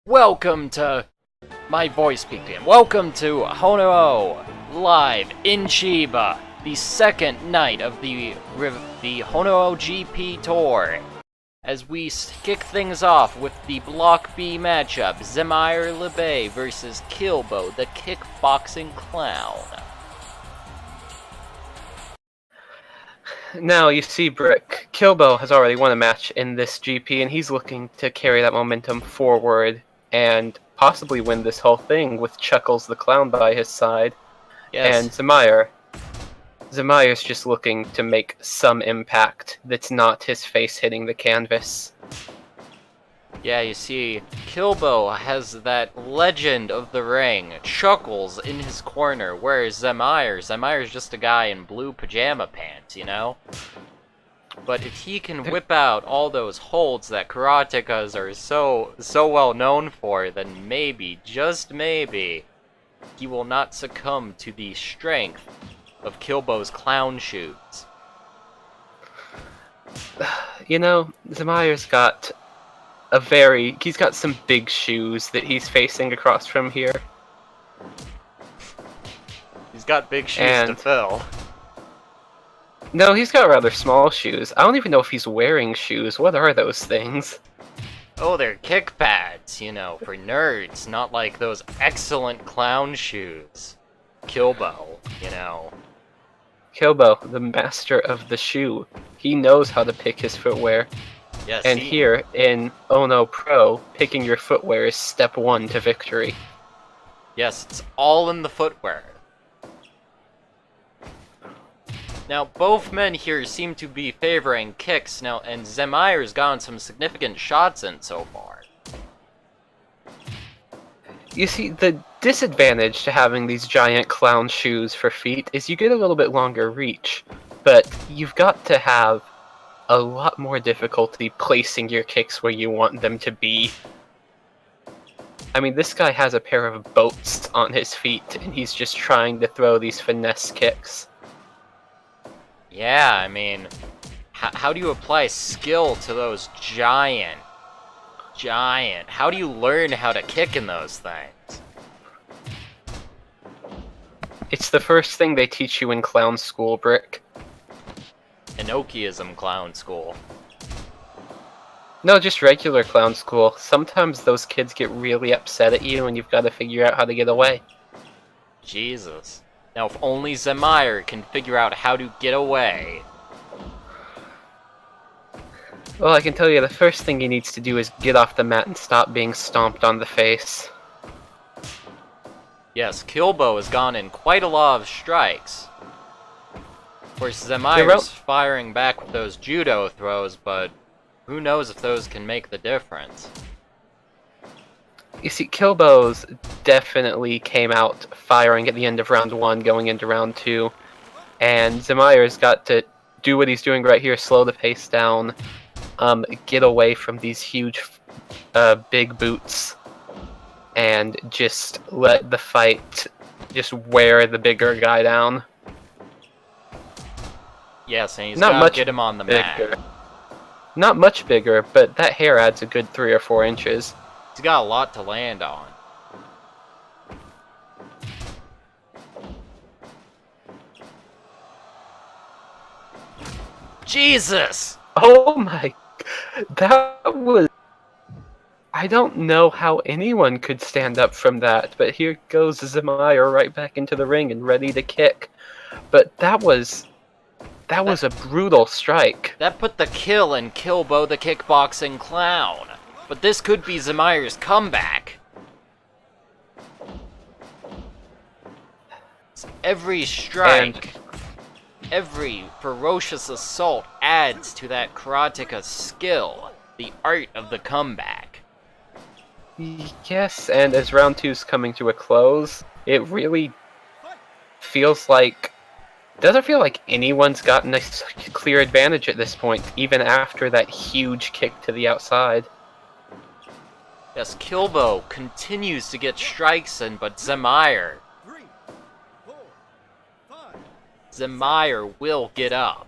Welcome to my voice peaked in. Welcome to HONOO live in Chiba, the second night of the HONOO GP tour. As we kick things off with the Block B matchup, Xemyr versus Killbo, the Kickboxing Clown. Now, you see, Brick, Killbo has already won a match in this GP, and he's looking to carry that momentum forward and possibly win this whole thing with Chuckles the Clown by his side. Yes. And Xemyr's just looking to make some impact that's not his face hitting the canvas. Yeah, you see, Killbo has that legend of the ring, Chuckles, in his corner, whereas Xemyr's just a guy in blue pajama pants, you know? But if he can whip out all those holds that karatekas are so well known for, then maybe, just maybe, he will not succumb to the strength of Killbo's clown shoes. You know, Xemyr's got he's got some big shoes that he's facing across from here. He's got big shoes to fill. No, he's got rather small shoes. I don't even know if he's wearing shoes. What are those things? Oh, they're kick pads, you know, for nerds, not like those excellent clown shoes. Killbo, you know. Killbo, the master of the shoe. He knows how to pick his footwear. Yes, and here in HONOO Pro, picking your footwear is step one to victory. Yes, it's all in the footwear. Now, both men here seem to be favoring kicks now, and Xemyr's gotten some significant shots in so far. You see, the disadvantage to having these giant clown shoes for feet is you get a little bit longer reach, but you've got to have a lot more difficulty placing your kicks where you want them to be. I mean, this guy has a pair of boats on his feet, and he's just trying to throw these finesse kicks. Yeah, I mean, how do you apply skill to those giant? How do you learn how to kick in those things? It's the first thing they teach you in clown school, Brick. Enochiism clown school. No, just regular clown school. Sometimes those kids get really upset at you and you've got to figure out how to get away. Jesus. Now if only Xemyr can figure out how to get away. Well, I can tell you the first thing he needs to do is get off the mat and stop being stomped on the face. Yes, Killbo has gone in quite a lot of strikes. Of course, Xemyr's firing back with those judo throws, but who knows if those can make the difference. You see, Killbo's definitely came out firing at the end of round 1, going into round 2. And Xemyr's got to do what he's doing right here, slow the pace down, get away from these huge big boots, and just let the fight just wear the bigger guy down. Yes, and he's got to get him on the mat. Not much bigger, but that hair adds a good 3 or 4 inches. He's got a lot to land on. Jesus! Oh my... That was... I don't know how anyone could stand up from that, but here goes Xemyr right back into the ring and ready to kick. But that was a brutal strike. That put the kill in Killbo the Kickboxing Clown. But this could be Xemyr's comeback. Every strike, every ferocious assault adds to that karateka skill, the art of the comeback. Yes, and as round 2's coming to a close, it really feels like... Doesn't feel like anyone's gotten a clear advantage at this point, even after that huge kick to the outside. Yes, Killbo continues to get strikes in, but Xemyr will get up.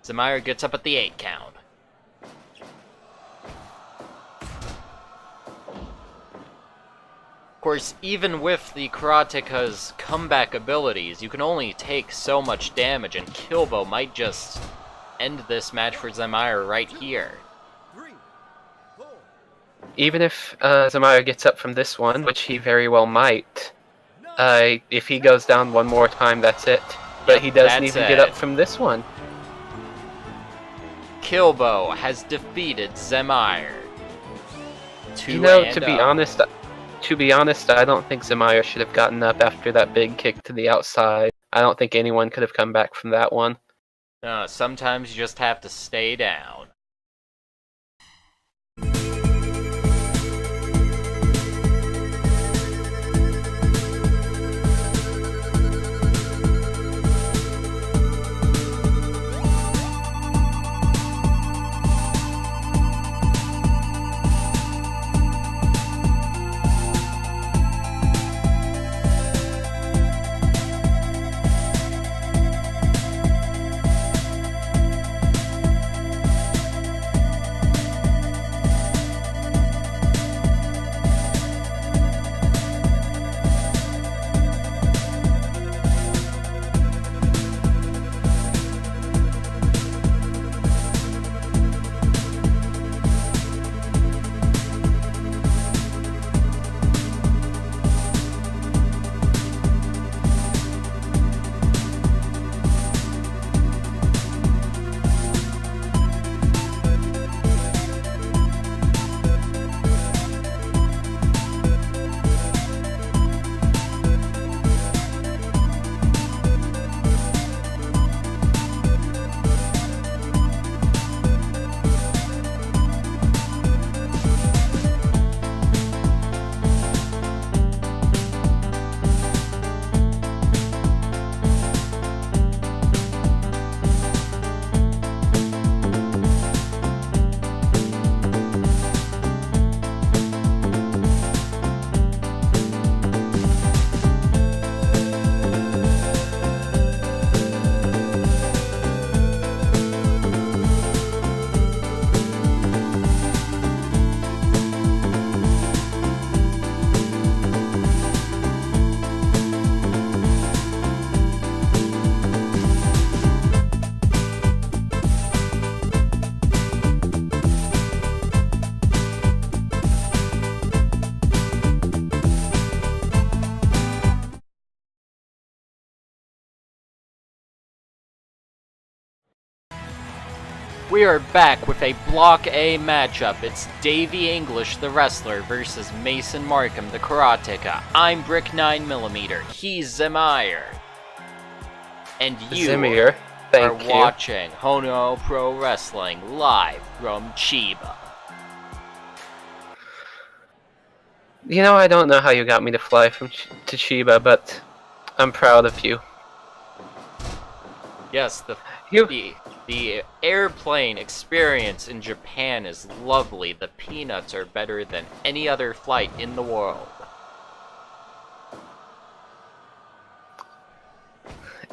Xemyr gets up at the 8 count. Of course, even with the Karateka's comeback abilities, you can only take so much damage, and Killbo might just end this match for Xemyr right here. Even if Xemyr gets up from this one, which he very well might, if he goes down one more time, that's it. But Yep, he doesn't that's even get up from this one. Killbo has defeated Xemyr. You know, to be honest, I don't think Xemyr should have gotten up after that big kick to the outside. I don't think anyone could have come back from that one. Sometimes you just have to stay down. We are back with a Block A matchup. It's Davey English, the wrestler, versus Mason Markham, the karateka. I'm Brick 9mm. He's Xemyr. And you Xemyr, are watching HONOO Pro Wrestling live from Chiba. You know, I don't know how you got me to fly to Chiba, but I'm proud of you. Yes, the airplane experience in Japan is lovely. The peanuts are better than any other flight in the world.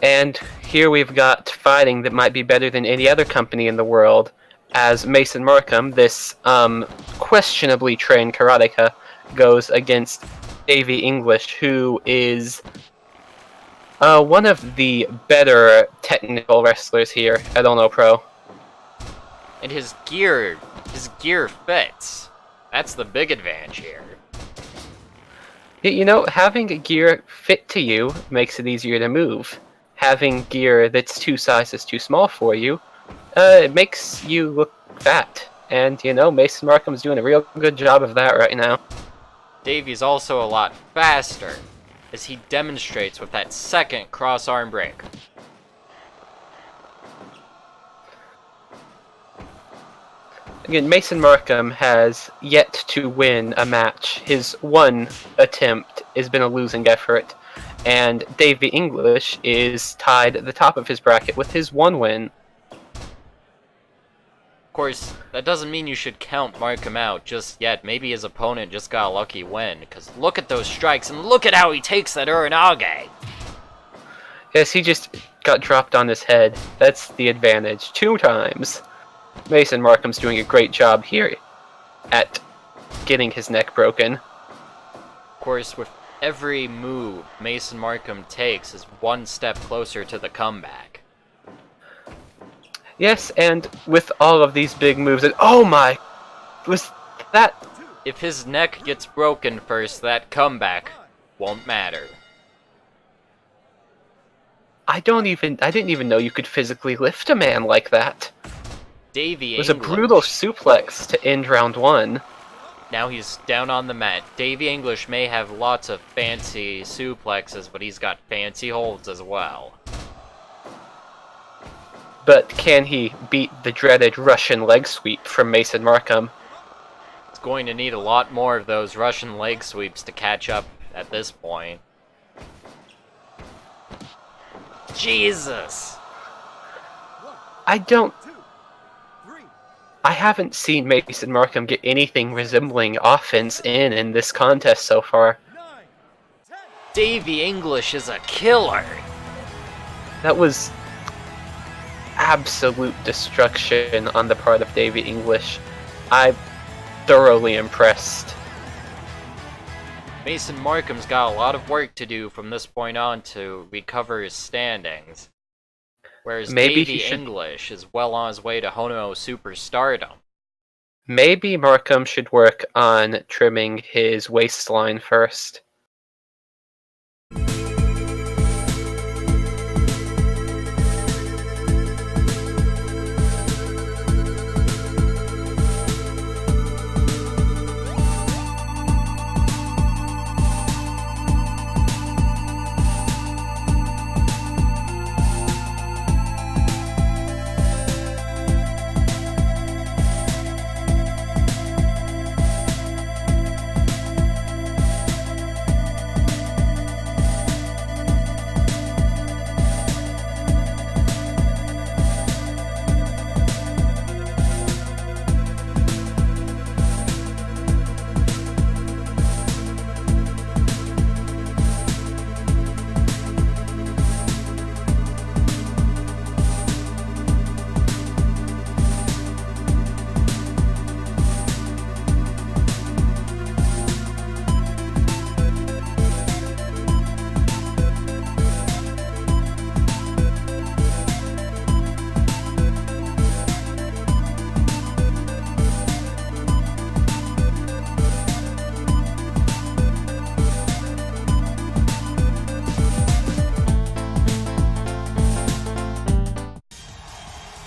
And here we've got fighting that might be better than any other company in the world, as Mason Markham, this questionably trained karateka, goes against Davey English, who is one of the better technical wrestlers here at HONOO Pro. And his gear fits. That's the big advantage here. You know, having a gear fit to you makes it easier to move. Having gear that's 2 sizes too small for you, it makes you look fat. And, you know, Mason Markham's doing a real good job of that right now. Davey's also a lot faster, as he demonstrates with that second cross-arm break. Again, Mason Markham has yet to win a match. His one attempt has been a losing effort, and Davey English is tied at the top of his bracket with his 1 win. Of course, that doesn't mean you should count Markham out just yet. Maybe his opponent just got a lucky win, because look at those strikes, and look at how he takes that Uranage! Yes, he just got dropped on his head. That's the advantage. 2 times. Mason Markham's doing a great job here at getting his neck broken. Of course, with every move Mason Markham takes is one step closer to the comeback. Yes, and with all of these big moves, and oh my, was that? If his neck gets broken first, that comeback won't matter. I didn't even know you could physically lift a man like that. Davey It was a English. brutal suplex to end round 1. Now he's down on the mat. Davey English may have lots of fancy suplexes, but he's got fancy holds as well. But can he beat the dreaded Russian leg sweep from Mason Markham? He's going to need a lot more of those Russian leg sweeps to catch up at this point. Jesus! I haven't seen Mason Markham get anything resembling offense in this contest so far. Davey English is a killer! That was absolute destruction on the part of Davey English. I'm thoroughly impressed. Mason Markham's got a lot of work to do from this point on to recover his standings. Whereas Maybe Davey English is well on his way to HONOO superstardom. Maybe Markham should work on trimming his waistline first.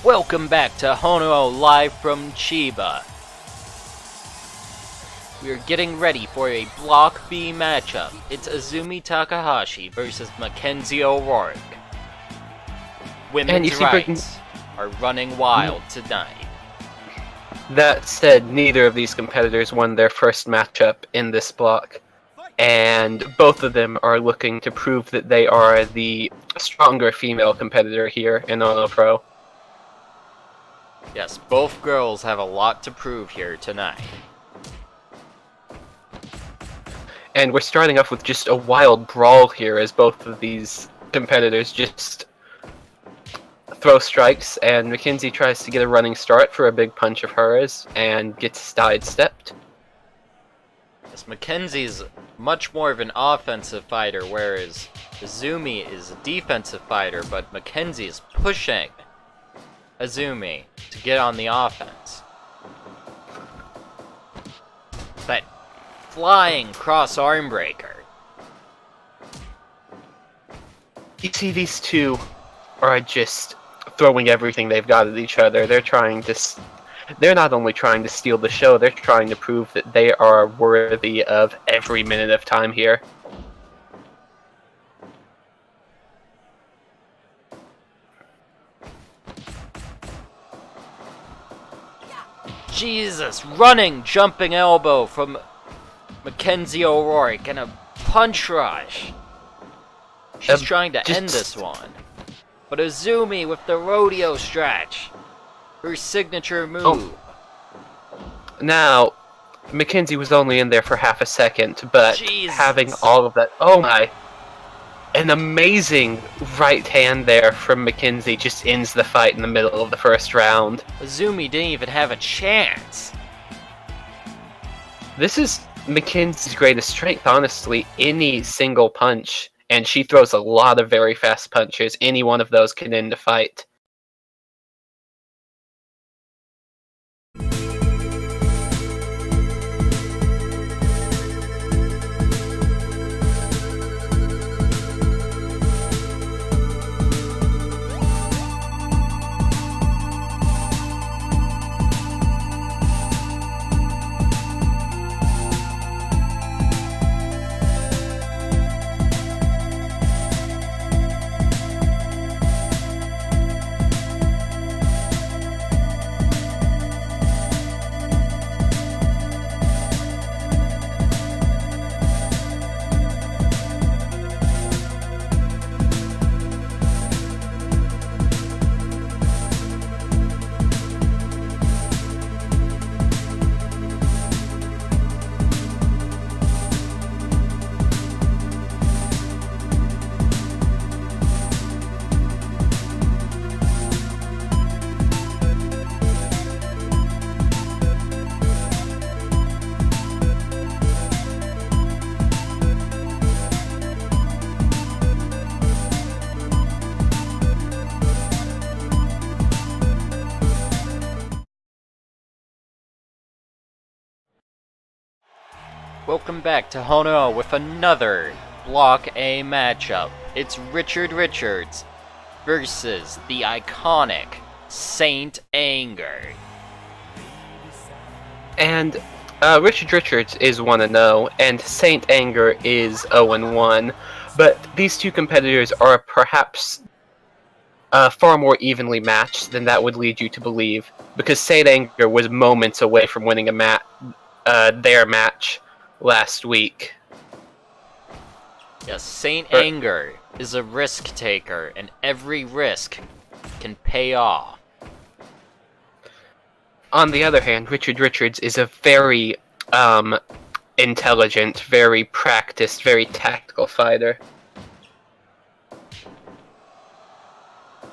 Welcome back to HONOO live from Chiba. We are getting ready for a Block B matchup. It's Azumi Takahashi versus Makenzie O'Rourke. Women's rights are running wild tonight. That said, neither of these competitors won their first matchup in this block, and both of them are looking to prove that they are the stronger female competitor here in HONOO Pro. Yes, both girls have a lot to prove here tonight. And we're starting off with just a wild brawl here as both of these competitors just throw strikes, and Makenzie tries to get a running start for a big punch of hers and gets sidestepped. Yes, Makenzie's much more of an offensive fighter, whereas Azumi is a defensive fighter, but Makenzie is pushing Azumi to get on the offense. That flying cross arm breaker. You see, these two are just throwing everything they've got at each other. They're not only trying to steal the show, they're trying to prove that they are worthy of every minute of time here. Jesus, running, jumping elbow from Makenzie O'Rourke and a punch rush. She's trying to end this one. But Azumi with the rodeo stretch. Her signature move. Oh. Now, Makenzie was only in there for half a second, but Jesus. Having all of that... Oh my! An amazing right hand there from Makenzie just ends the fight in the middle of the first round. Azumi didn't even have a chance. This is Mackenzie's greatest strength, honestly. Any single punch, and she throws a lot of very fast punches. Any one of those can end a fight. Welcome back to HONOO with another Block A matchup. It's Richard Richards versus the iconic Saint Anger. And Richard Richards is 1-0, and Saint Anger is 0-1. But these two competitors are perhaps far more evenly matched than that would lead you to believe, because Saint Anger was moments away from winning their match last week. Yes, Saint Anger is a risk taker, and every risk can pay off. On the other hand, Richard Richards is a very intelligent, very practiced, very tactical fighter.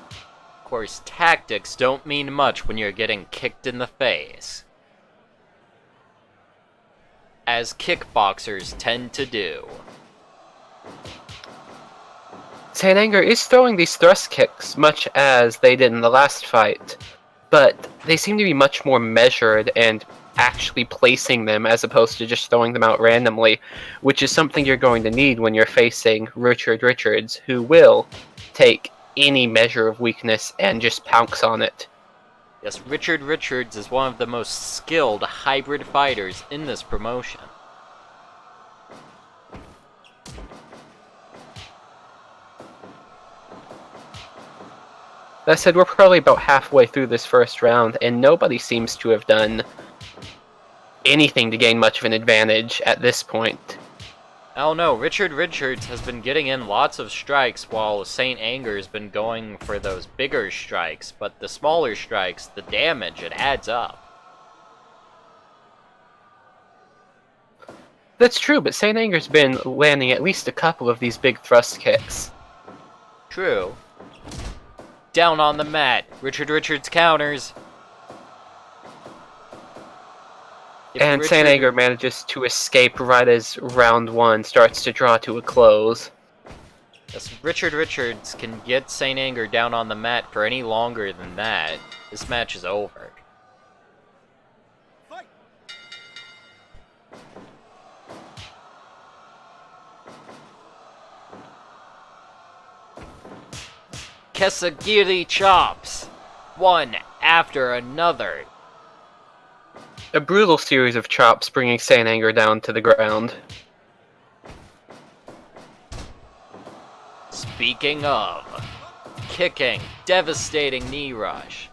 Of course, tactics don't mean much when you're getting kicked in the face, as kickboxers tend to do. Saint Anger is throwing these thrust kicks much as they did in the last fight, but they seem to be much more measured and actually placing them as opposed to just throwing them out randomly, which is something you're going to need when you're facing Richard Richards, who will take any measure of weakness and just pounce on it. Yes, Richard Richards is one of the most skilled hybrid fighters in this promotion. That said, we're probably about halfway through this first round, and nobody seems to have done anything to gain much of an advantage at this point. Oh no, Richard Richards has been getting in lots of strikes while Saint Anger has been going for those bigger strikes, but the smaller strikes, the damage, it adds up. That's true, but Saint Anger's been landing at least a couple of these big thrust kicks. True. Down on the mat, Richard Richards counters. And Saint Anger manages to escape right as round one starts to draw to a close. Yes, Richard Richards can get Saint Anger down on the mat for any longer than that, this match is over. Fight. Kesagiri chops, one after another. A brutal series of chops bringing Saint Anger down to the ground. Speaking of, kicking, devastating knee rush.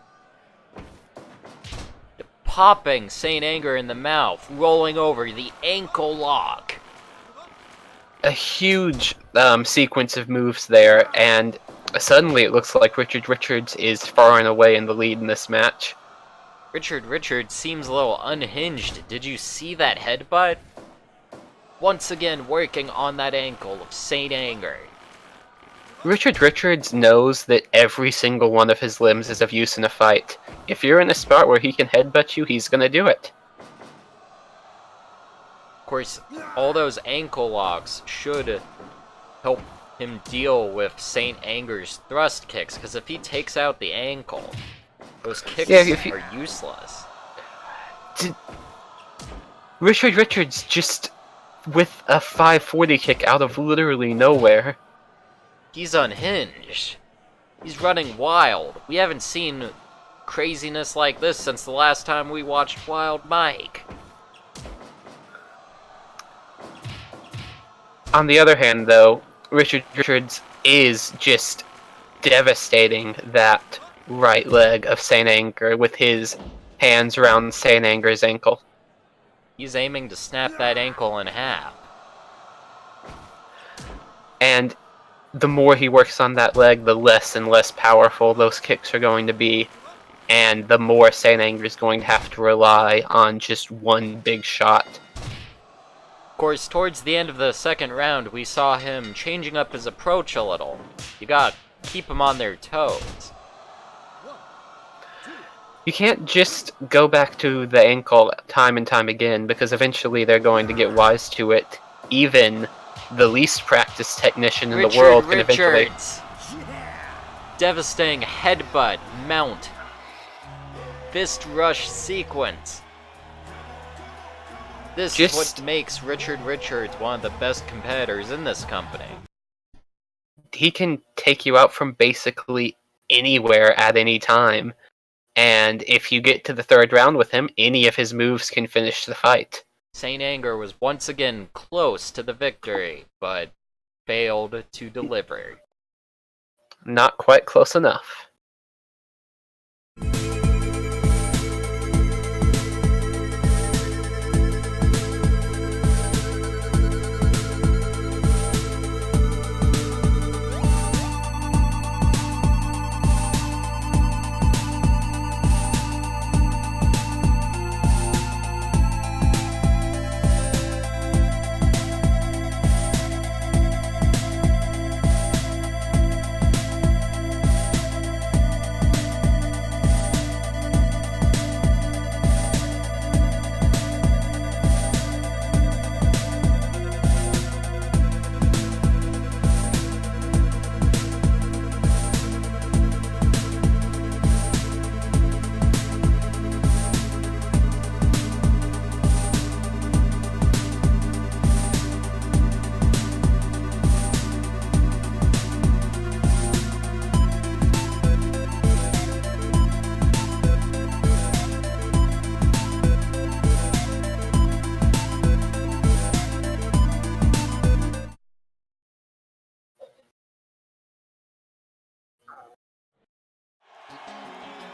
Popping Saint Anger in the mouth, rolling over the ankle lock. A huge sequence of moves there, and suddenly it looks like Richard Richards is far and away in the lead in this match. Richard Richards seems a little unhinged. Did you see that headbutt? Once again working on that ankle of Saint Anger. Richard Richards knows that every single one of his limbs is of use in a fight. If you're in a spot where he can headbutt you, he's gonna do it. Of course, all those ankle locks should help him deal with Saint Anger's thrust kicks, because if he takes out the ankle, those kicks are useless. Richard Richards just with a 540 kick out of literally nowhere. He's unhinged. He's running wild. We haven't seen craziness like this since the last time we watched Wild Mike. On the other hand, though, Richard Richards is just devastating that right leg of Saint Anger with his hands around Saint Anger's ankle. He's aiming to snap that ankle in half. And the more he works on that leg, the less and less powerful those kicks are going to be, and the more Saint Anger is going to have to rely on just one big shot. Of course, towards the end of the second round, we saw him changing up his approach a little. You gotta keep them on their toes. You can't just go back to the ankle time and time again, because eventually they're going to get wise to it. Even the least practiced technician in the world can eventually... Devastating headbutt, mount, fist rush sequence. This is what makes Richard Richards one of the best competitors in this company. He can take you out from basically anywhere at any time. And if you get to the third round with him, any of his moves can finish the fight. Saint Anger was once again close to the victory, but failed to deliver. Not quite close enough.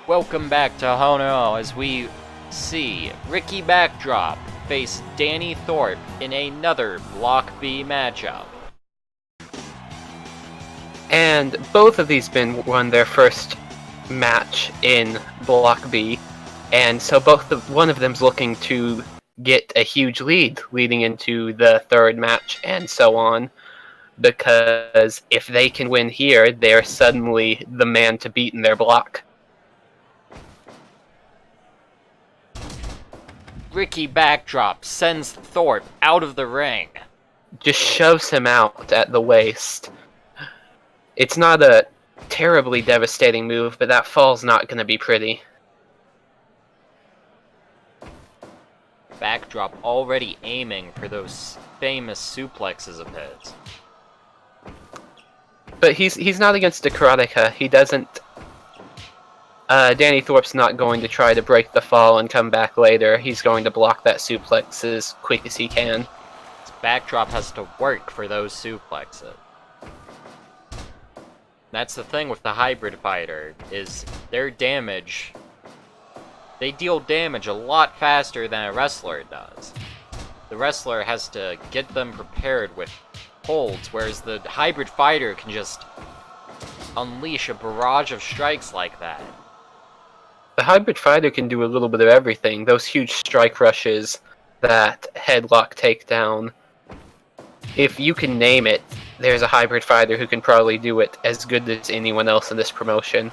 Welcome back to HONOO as we see Ricky Backdrop face Danny Thorpe in another Block B matchup. And both of these men won their first match in Block B, and so one of them's looking to get a huge lead leading into the third match and so on, because if they can win here, they're suddenly the man to beat in their block. Ricky Backdrop sends Thorpe out of the ring. Just shoves him out at the waist. It's not a terribly devastating move, but that fall's not going to be pretty. Backdrop already aiming for those famous suplexes of his. But he's not against a karateka. He doesn't... Danny Thorpe's not going to try to break the fall and come back later. He's going to block that suplex as quick as he can. Backdrop has to work for those suplexes. That's the thing with the hybrid fighter, is their damage... They deal damage a lot faster than a wrestler does. The wrestler has to get them prepared with holds, whereas the hybrid fighter can just unleash a barrage of strikes like that. The hybrid fighter can do a little bit of everything. Those huge strike rushes, that headlock takedown. If you can name it, there's a hybrid fighter who can probably do it as good as anyone else in this promotion.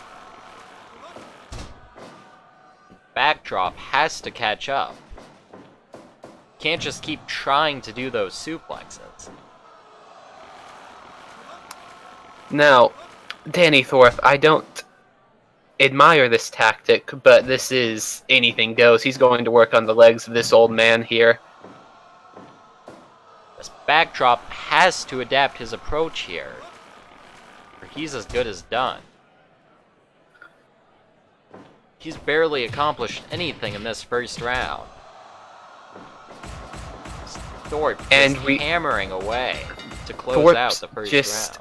Backdrop has to catch up. Can't just keep trying to do those suplexes. Now, Danny Thorpe, I don't admire this tactic, but this is anything goes. He's going to work on the legs of this old man here. This backdrop has to adapt his approach here, or he's as good as done. He's barely accomplished anything in this first round. Thorpe just hammering away to close out the first round.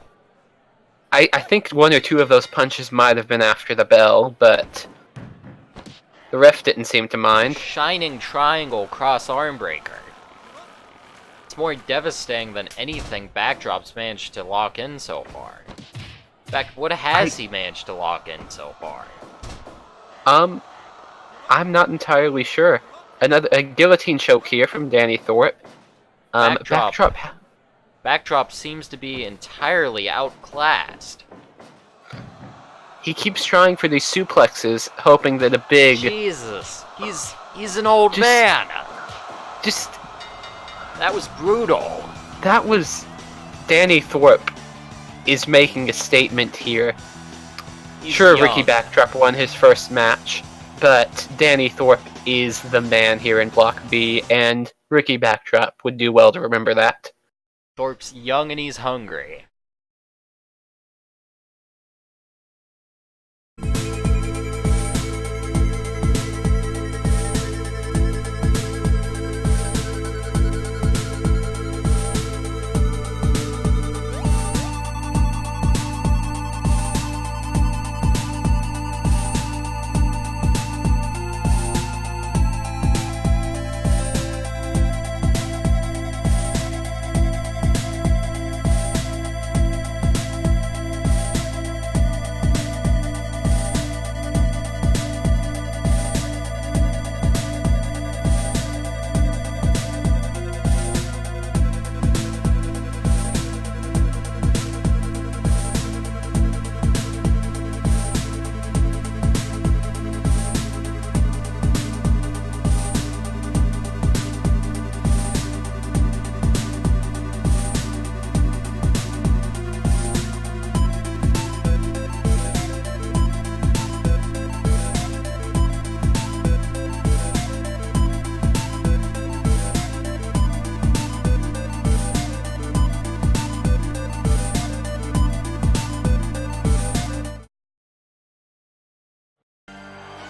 I think one or two of those punches might have been after the bell, but the ref didn't seem to mind. Shining triangle cross arm breaker. It's more devastating than anything Backdrop's managed to lock in so far. In fact, what has he managed to lock in so far? I'm not entirely sure. A guillotine choke here from Danny Thorpe. Backdrop seems to be entirely outclassed. He keeps trying for these suplexes, hoping that a big... Jesus, he's an old man. That was brutal. That was... Danny Thorpe is making a statement here. Sure, young. Ricky Backdrop won his first match, but Danny Thorpe is the man here in Block B, and Ricky Backdrop would do well to remember that. Thorpe's young and he's hungry.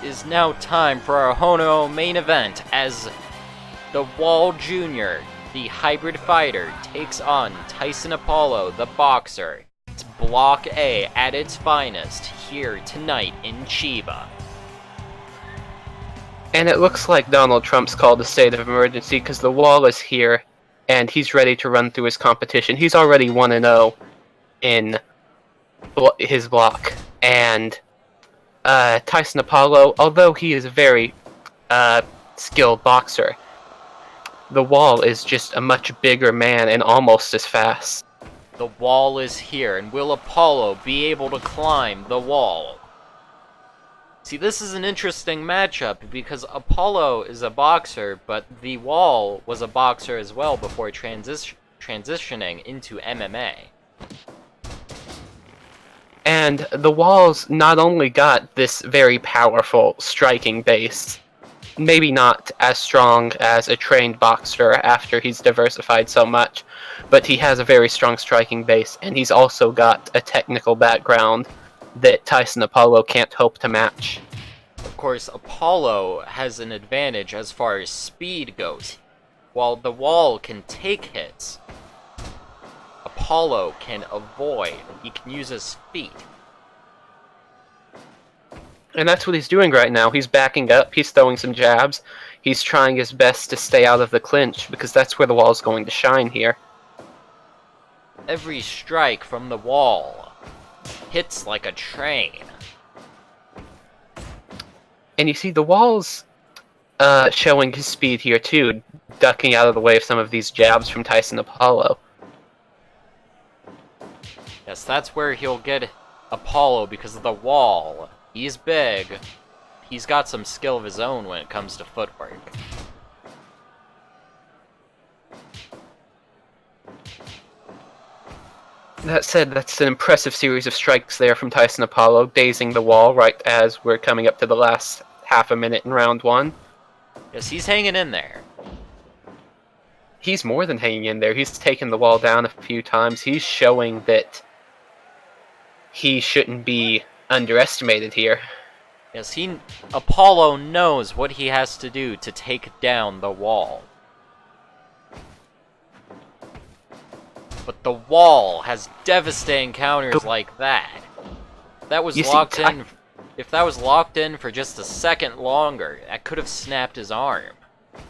Is now time for our HONOO main event as the Wall Jr., the hybrid fighter, takes on Tyson Apollo, the boxer. It's Block A at its finest here tonight in Chiba. And it looks like Donald Trump's called a state of emergency because the Wall is here and he's ready to run through his competition. He's already 1-0 in his block, and Tyson Apollo, although he is a very skilled boxer, the Wall is just a much bigger man and almost as fast. The Wall is here, and will Apollo be able to climb the Wall? See, this is an interesting matchup because Apollo is a boxer, but the Wall was a boxer as well before transitioning into MMA. And the Wall's not only got this very powerful striking base, maybe not as strong as a trained boxer after he's diversified so much, but he has a very strong striking base, and he's also got a technical background that Tyson Apollo can't hope to match. Of course, Apollo has an advantage as far as speed goes. While the Wall can take hits, Apollo can avoid. He can use his feet. And that's what he's doing right now. He's backing up, he's throwing some jabs, he's trying his best to stay out of the clinch, because that's where the Wall's going to shine here. Every strike from the Wall hits like a train. And you see the Wall's showing his speed here too, ducking out of the way of some of these jabs from Tyson Apollo. Yes, that's where he'll get Apollo, because of the Wall. He's big. He's got some skill of his own when it comes to footwork. That said, that's an impressive series of strikes there from Tyson Apollo, dazing the wall right as we're coming up to the last half a minute in round 1. Yes, he's hanging in there. He's more than hanging in there. He's taken the wall down a few times. He's showing that he shouldn't be underestimated here. Yes, Apollo knows what he has to do to take down the wall. But the wall has devastating counters like that. That was locked in. If that was locked in for just a second longer, that could have snapped his arm.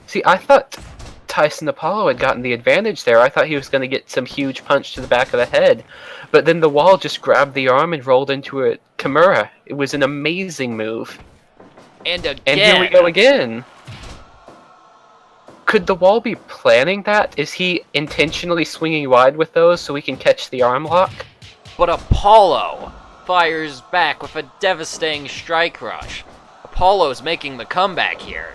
See, I thought Tyson Apollo had gotten the advantage there. I thought he was going to get some huge punch to the back of the head. But then the wall just grabbed the arm and rolled into a Kimura. It was an amazing move. And again. And here we go again. Could the wall be planning that? Is he intentionally swinging wide with those so we can catch the arm lock? But Apollo fires back with a devastating strike rush. Apollo's making the comeback here.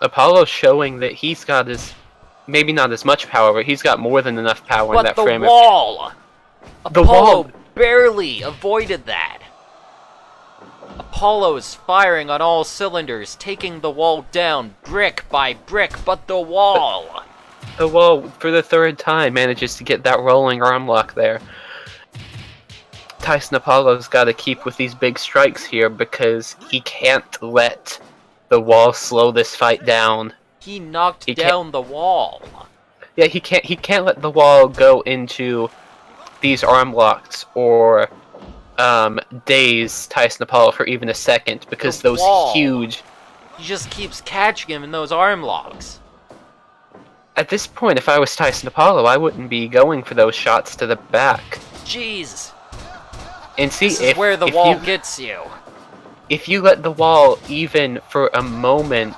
Apollo's showing that he's got his, maybe not as much power, but he's got more than enough power in that frame. But the wall! Apollo barely avoided that. Apollo is firing on all cylinders, taking the wall down brick by brick, but the wall! The wall, for the third time, manages to get that rolling arm lock there. Tyson Apollo's got to keep with these big strikes here because he can't let the wall slow this fight down. He knocked down the wall. Yeah, he can't let the wall go into these arm locks or daze Tyson Apollo for even a second because those huge... He just keeps catching him in those arm locks. At this point, if I was Tyson Apollo, I wouldn't be going for those shots to the back. Jeez. And see, this is where the wall gets you. If you let the wall, even for a moment,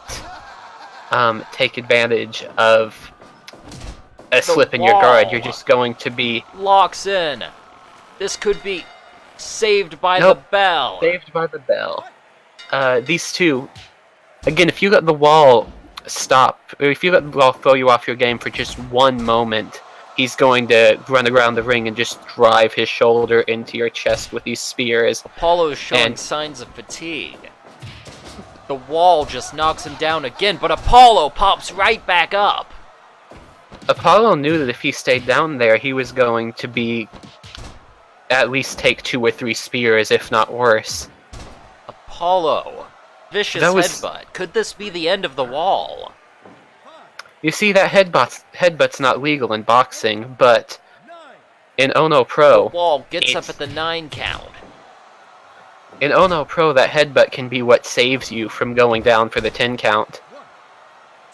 take advantage of a slip in your guard, you're just going to be... Locks in. This could be saved by the bell. Saved by the bell. These two... Again, if you let the wall stop, or if you let the wall throw you off your game for just one moment, he's going to run around the ring and just drive his shoulder into your chest with these spears. Apollo is showing signs of fatigue. The wall just knocks him down again, but Apollo pops right back up. Apollo knew that if he stayed down there, he was going to be at least take 2 or 3 spears, if not worse. Apollo. Vicious headbutt. Could this be the end of the wall? You see, that headbutt's not legal in boxing, but in Ono Pro... The wall gets up at the 9 count. In Ono Pro, that headbutt can be what saves you from going down for the 10 count.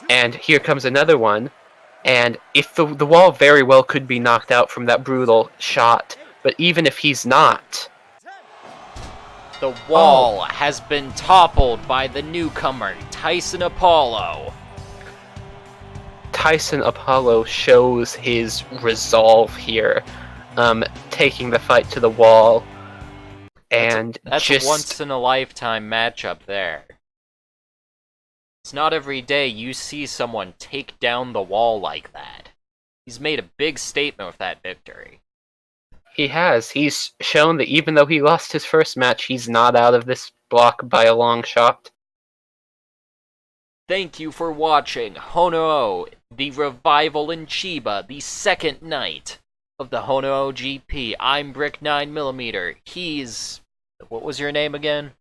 And here comes another one. And if the wall very well could be knocked out from that brutal shot, but even if he's not... The wall has been toppled by the newcomer, Tyson Apollo. Tyson Apollo shows his resolve here, taking the fight to the wall, and that's a once-in-a-lifetime matchup there. It's not every day you see someone take down the wall like that. He's made a big statement with that victory. He has. He's shown that even though he lost his first match, he's not out of this block by a long shot. Thank you for watching HONOO, the revival in Chiba, the second night of the HONOO GP. I'm Brick 9mm. He's... What was your name again?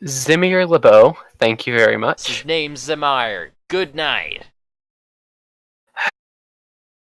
Xemyr LeBeau. Thank you very much. His name's Xemyr. Good night.